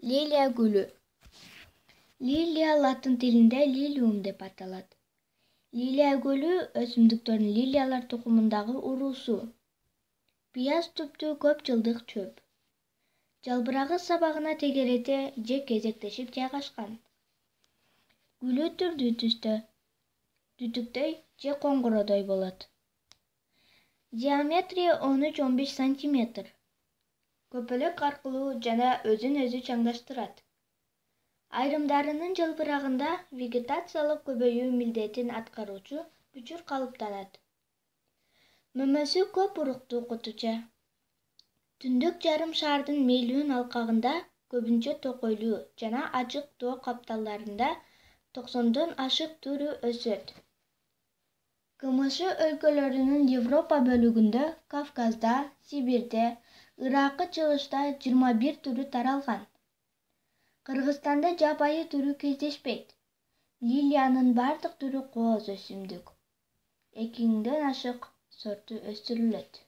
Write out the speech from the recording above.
Лилия гүлү. Лилия латын тилинде лилиум деп аталат. Лилия гүлү өсүмдүктөрдүн лилиялар тукумундагы уруусу. Пияз түптүү көп жылдык чөп. Жалбырагы сабагына тегерете же кезектешип жайгашкан. Гүлү түрдүү түстө, түтүктөй же коңгуродой болот. Диаметри 13-15 см. Көпөлөк аркылуу жана өзүн-өзү чаңдаштырат. Айрымдарынын жалбырагында вегетациялык көбөйүү милдетин аткаруучу бүчүр калыптанат. Мөмөсү көп уруктуу кутуча. Түндүк жарым шардын мейлүүн алкагында көбүнчө токойлуу жана ачык тоо капталдарында 90дон ашык түрү өсөт. КМШ өлкөлөрүнүн Европа бөлүгүндө, Кавказда, Сибирде, Ыракы чыгышта 21 түрү таралган. Кыргызстанда жапайы түрү кездешпейт. Лилиянын бардык түрү кооз өсүмдүк. 2000ден ашык сорту өстүрүлөт.